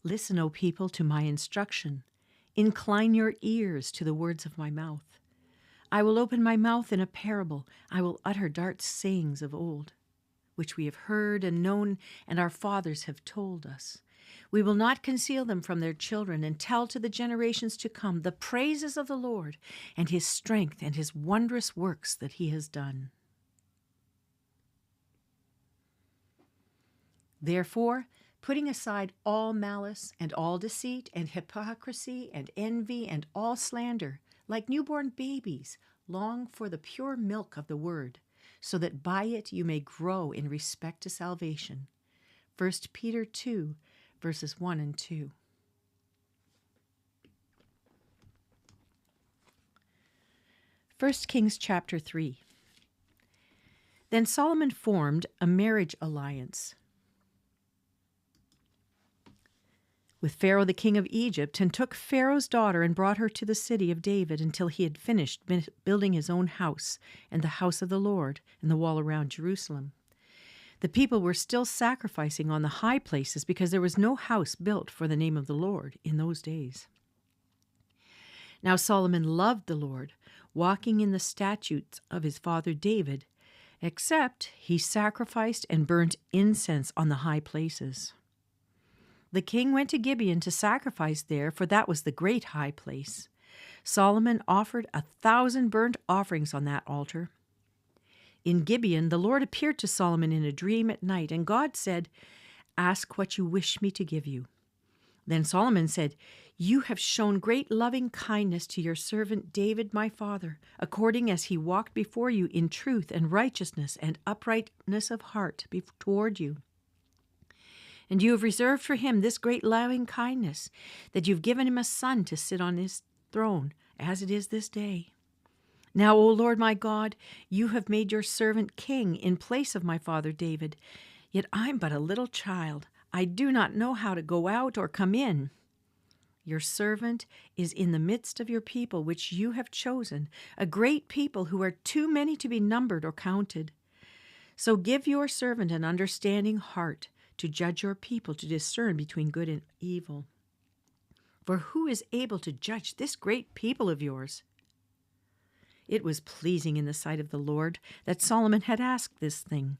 Listen, O people, to my instruction. Incline your ears to the words of my mouth. I will open my mouth in a parable. I will utter dark sayings of old, which we have heard and known, and our fathers have told us. We will not conceal them from their children, and tell to the generations to come the praises of the Lord and his strength and his wondrous works that he has done. Therefore, putting aside all malice and all deceit and hypocrisy and envy and all slander, like newborn babies, long for the pure milk of the word, so that by it you may grow in respect to salvation. 1 Peter 2, verses 1 and 2. First Kings chapter 3. Then Solomon formed a marriage alliance with Pharaoh the king of Egypt, and took Pharaoh's daughter and brought her to the city of David until he had finished building his own house and the house of the Lord and the wall around Jerusalem. The people were still sacrificing on the high places because there was no house built for the name of the Lord in those days. Now Solomon loved the Lord, walking in the statutes of his father David, except he sacrificed and burnt incense on the high places. The king went to Gibeon to sacrifice there, for that was the great high place. Solomon offered 1,000 burnt offerings on that altar. In Gibeon, the Lord appeared to Solomon in a dream at night, and God said, "Ask what you wish me to give you." Then Solomon said, "You have shown great loving kindness to your servant David my father, according as he walked before you in truth and righteousness and uprightness of heart toward you. And you have reserved for him this great loving kindness, that you've given him a son to sit on his throne, as it is this day. Now, O Lord my God, you have made your servant king in place of my father David. Yet I'm but a little child. I do not know how to go out or come in. Your servant is in the midst of your people, which you have chosen, a great people who are too many to be numbered or counted. So give your servant an understanding heart, to judge your people, to discern between good and evil. For who is able to judge this great people of yours?" It was pleasing in the sight of the Lord that Solomon had asked this thing.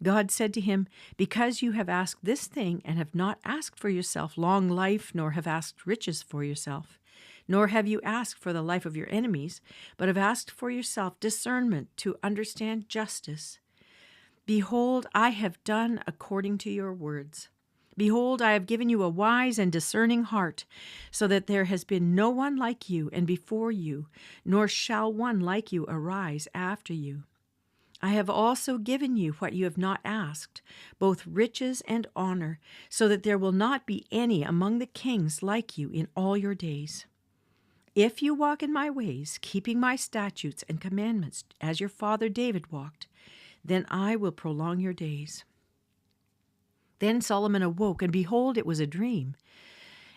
God said to him, "Because you have asked this thing, and have not asked for yourself long life, nor have asked riches for yourself, nor have you asked for the life of your enemies, but have asked for yourself discernment to understand justice. Behold, I have done according to your words. Behold, I have given you a wise and discerning heart, so that there has been no one like you and before you, nor shall one like you arise after you. I have also given you what you have not asked, both riches and honor, so that there will not be any among the kings like you in all your days. If you walk in my ways, keeping my statutes and commandments as your father David walked, then I will prolong your days." Then Solomon awoke, and behold, it was a dream.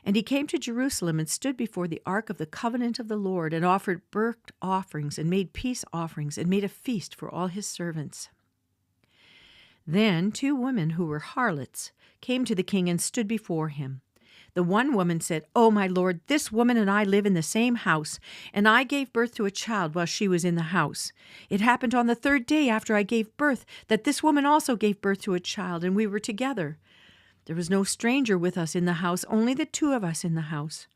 And he came to Jerusalem and stood before the ark of the covenant of the Lord, and offered burnt offerings, and made peace offerings, and made a feast for all his servants. Then 2 women who were harlots came to the king and stood before him. The one woman said, "Oh, my lord, this woman and I live in the same house, and I gave birth to a child while she was in the house. It happened on the 3rd day after I gave birth that this woman also gave birth to a child, and we were together. There was no stranger with us in the house, only the 2 of us in the house.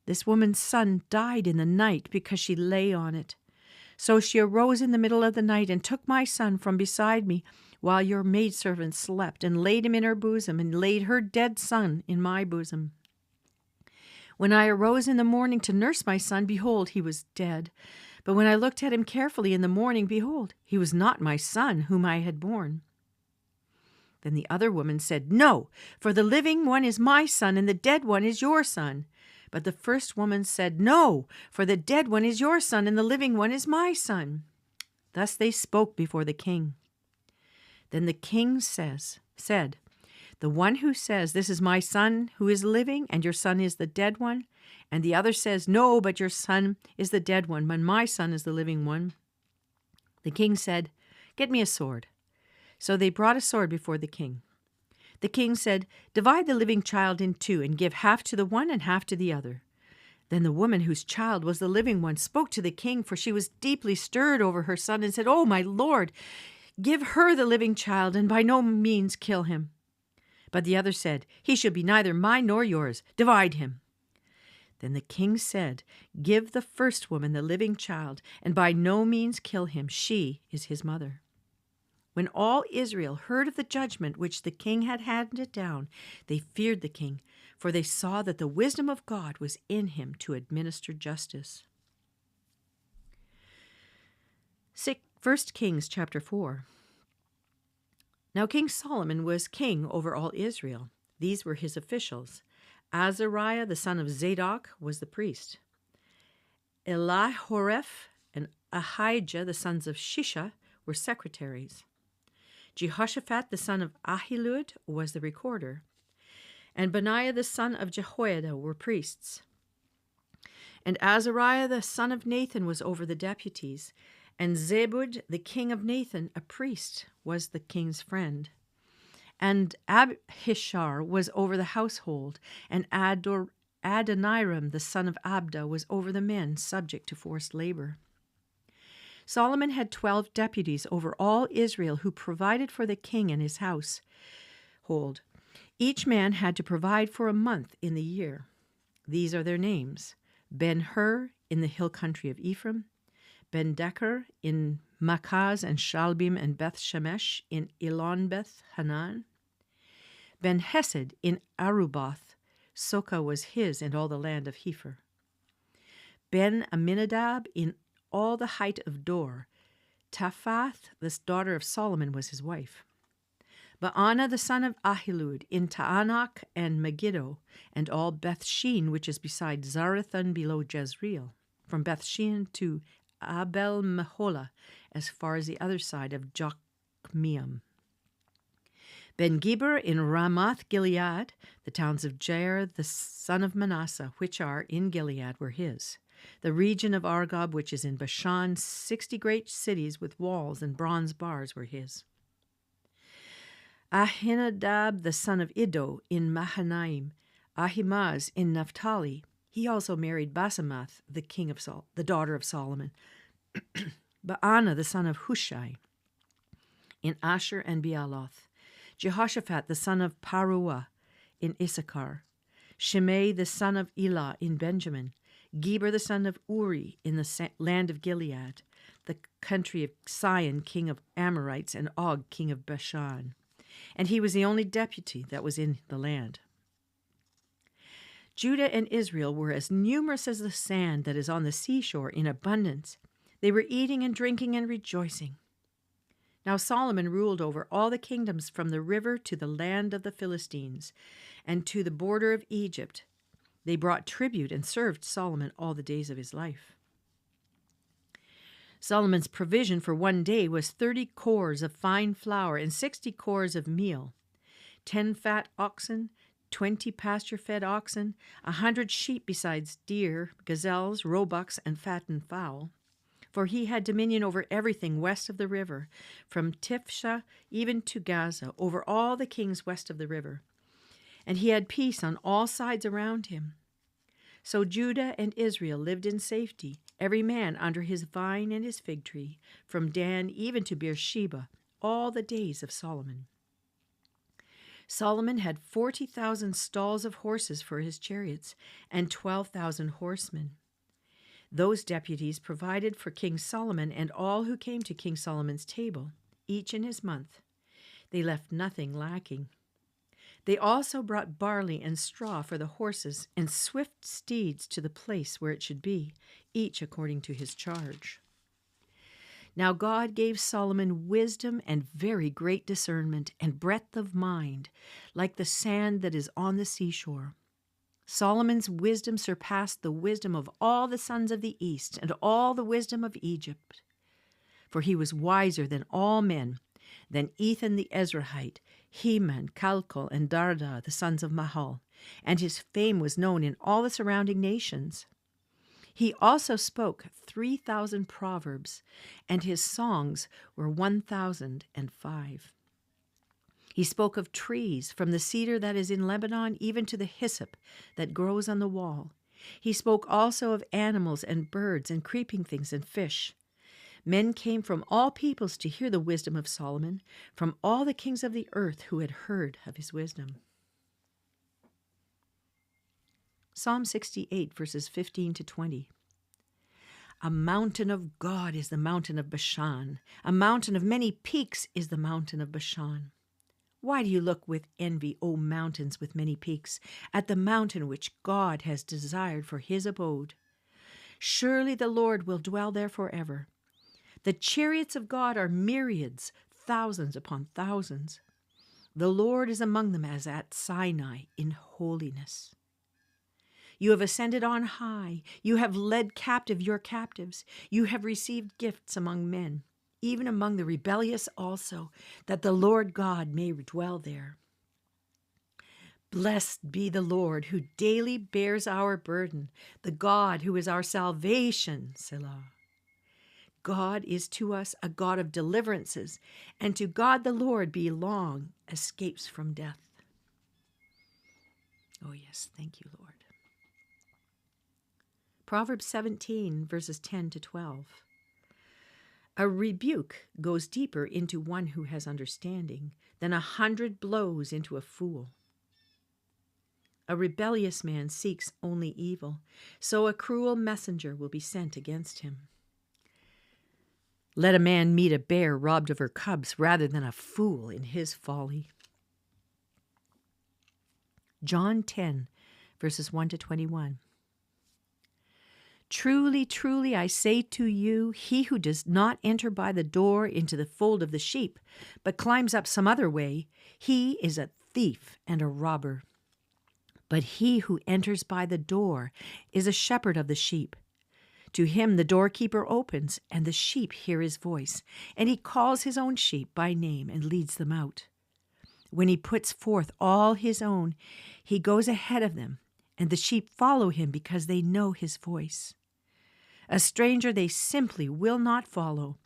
This woman's son died in the night because she lay on it. So she arose in the middle of the night and took my son from beside me, while your maidservant slept, and laid him in her bosom, and laid her dead son in my bosom. When I arose in the morning to nurse my son, behold, he was dead. But when I looked at him carefully in the morning, behold, he was not my son, whom I had borne." Then the other woman said, "No, for the living one is my son, and the dead one is your son." But the first woman said, "No, for the dead one is your son, and the living one is my son." Thus they spoke before the king. Then the king said, "The one who says, 'This is my son who is living, and your son is the dead one,' and the other says, 'No, but your son is the dead one, but my son is the living one.'" The king said, "Get me a sword." So they brought a sword before the king. The king said, "Divide the living child in two and give half to the one and half to the other." Then the woman whose child was the living one spoke to the king, for she was deeply stirred over her son, and said, "Oh, my lord, give her the living child and by no means kill him." But the other said, "He shall be neither mine nor yours. Divide him." Then the king said, "Give the first woman the living child and by no means kill him. She is his mother." When all Israel heard of the judgment which the king had handed down, they feared the king, for they saw that the wisdom of God was in him to administer justice. 1 Kings chapter 4. Now King Solomon was king over all Israel. These were his officials. Azariah the son of Zadok was the priest. Elihoreph and Ahijah the sons of Shisha were secretaries. Jehoshaphat the son of Ahilud was the recorder, and Benaiah the son of Jehoiada were priests. And Azariah the son of Nathan was over the deputies, and Zebud the king of Nathan, a priest, was the king's friend. And Abishar was over the household, and Adoniram the son of Abda was over the men subject to forced labor. Solomon had 12 deputies over all Israel who provided for the king and his household. Each man had to provide for a month in the year. These are their names: Ben-Hur in the hill country of Ephraim, Ben-Decker in Makaz and Shalbim and Beth-Shemesh in Elon-Beth Hanan, Ben-Hesed in Aruboth, Soka was his and all the land of Hepher, Ben-Aminadab in all the height of Dor, Taphath, the daughter of Solomon, was his wife, Baana the son of Ahilud in Taanach and Megiddo, and all Beth-Shean, which is beside Zarethan below Jezreel, from Beth-Shean to Abel-Meholah, as far as the other side of Jokmeam. Ben-Geber in Ramoth-Gilead, the towns of Jair the son of Manasseh, which are in Gilead, were his. The region of Argob, which is in Bashan, 60 great cities with walls and bronze bars were his. Ahinadab the son of Iddo in Mahanaim, Ahimaaz in Naphtali. He also married Basemath, the daughter of Solomon. Baana the son of Hushai in Asher and Bealoth. Jehoshaphat the son of Paruah in Issachar. Shimei the son of Elah in Benjamin. Geber the son of Uri in the land of Gilead, the country of Sihon, king of Amorites, and Og, king of Bashan. And he was the only deputy that was in the land. Judah and Israel were as numerous as the sand that is on the seashore, in abundance. They were eating and drinking and rejoicing. Now Solomon ruled over all the kingdoms from the river to the land of the Philistines, and to the border of Egypt. They brought tribute and served Solomon all the days of his life. Solomon's provision for one day was 30 cors of fine flour and 60 cors of meal, 10 fat oxen, 20 pasture-fed oxen, 100 sheep besides deer, gazelles, roebucks, and fattened fowl. For he had dominion over everything west of the river, from Tifsha even to Gaza, over all the kings west of the river. And he had peace on all sides around him. So Judah and Israel lived in safety, every man under his vine and his fig tree, from Dan even to Beersheba, all the days of Solomon. Solomon had 40,000 stalls of horses for his chariots, and 12,000 horsemen. Those deputies provided for King Solomon and all who came to King Solomon's table, each in his month. They left nothing lacking. They also brought barley and straw for the horses and swift steeds to the place where it should be, each according to his charge. Now God gave Solomon wisdom and very great discernment and breadth of mind, like the sand that is on the seashore. Solomon's wisdom surpassed the wisdom of all the sons of the east and all the wisdom of Egypt. For he was wiser than all men, than Ethan the Ezrahite, Heman, Calcol, and Darda, the sons of Mahal, and his fame was known in all the surrounding nations. He also spoke 3,000 proverbs, and his songs were 1,005. He spoke of trees, from the cedar that is in Lebanon even to the hyssop that grows on the wall. He spoke also of animals and birds and creeping things and fish. Men came from all peoples to hear the wisdom of Solomon, from all the kings of the earth who had heard of his wisdom. Psalm 68, verses 15 to 20. A mountain of God is the mountain of Bashan. A mountain of many peaks is the mountain of Bashan. Why do you look with envy, O mountains with many peaks, at the mountain which God has desired for his abode? Surely the Lord will dwell there forever. The chariots of God are myriads, thousands upon thousands. The Lord is among them as at Sinai in holiness. You have ascended on high. You have led captive your captives. You have received gifts among men, even among the rebellious also, that the Lord God may dwell there. Blessed be the Lord, who daily bears our burden, the God who is our salvation, Selah. God is to us a God of deliverances, and to God the Lord belong escapes from death. Oh yes, thank you, Lord. Proverbs 17, verses 10 to 12. A rebuke goes deeper into one who has understanding than 100 blows into a fool. A rebellious man seeks only evil, so a cruel messenger will be sent against him. Let a man meet a bear robbed of her cubs rather than a fool in his folly. John 10, verses 1 to 21. Truly, truly, I say to you, he who does not enter by the door into the fold of the sheep, but climbs up some other way, he is a thief and a robber. But he who enters by the door is a shepherd of the sheep. To him the doorkeeper opens, and the sheep hear his voice, and he calls his own sheep by name and leads them out. When he puts forth all his own, he goes ahead of them, and the sheep follow him because they know his voice. A stranger they simply will not follow,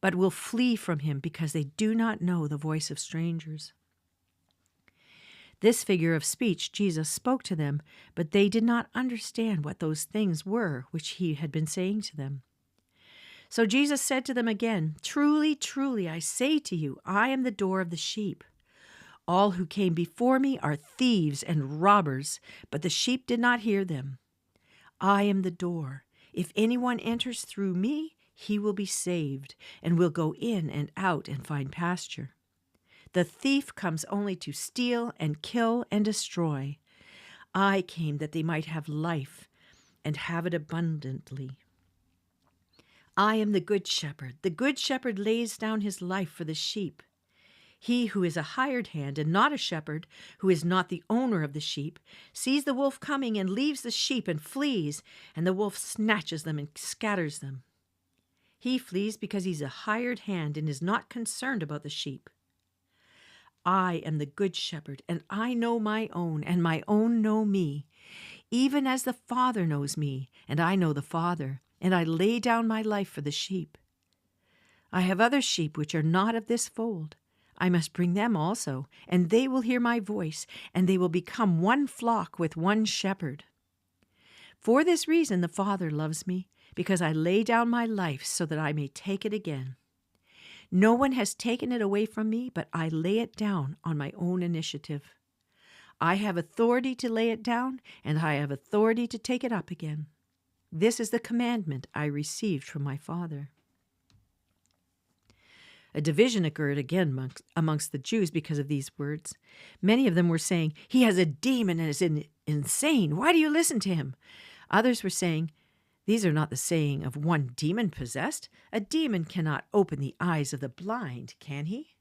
but will flee from him because they do not know the voice of strangers. This figure of speech Jesus spoke to them, but they did not understand what those things were which he had been saying to them. So Jesus said to them again, Truly, truly, I say to you, I am the door of the sheep. All who came before me are thieves and robbers, but the sheep did not hear them. I am the door. If anyone enters through me, he will be saved, and will go in and out and find pasture. The thief comes only to steal and kill and destroy. I came that they might have life and have it abundantly. I am the good shepherd. The good shepherd lays down his life for the sheep. He who is a hired hand and not a shepherd, who is not the owner of the sheep, sees the wolf coming and leaves the sheep and flees, and the wolf snatches them and scatters them. He flees because he's a hired hand and is not concerned about the sheep. I am the good shepherd, and I know my own, and my own know me, even as the Father knows me, and I know the Father, and I lay down my life for the sheep. I have other sheep which are not of this fold. I must bring them also, and they will hear my voice, and they will become one flock with one shepherd. For this reason the Father loves me, because I lay down my life so that I may take it again. No one has taken it away from me, but I lay it down on my own initiative. I have authority to lay it down, and I have authority to take it up again. This is the commandment I received from my Father. A division occurred again amongst the Jews because of these words. Many of them were saying, He has a demon and is insane. Why do you listen to him? Others were saying, These are not the saying of one demon-possessed. A demon cannot open the eyes of the blind, can he?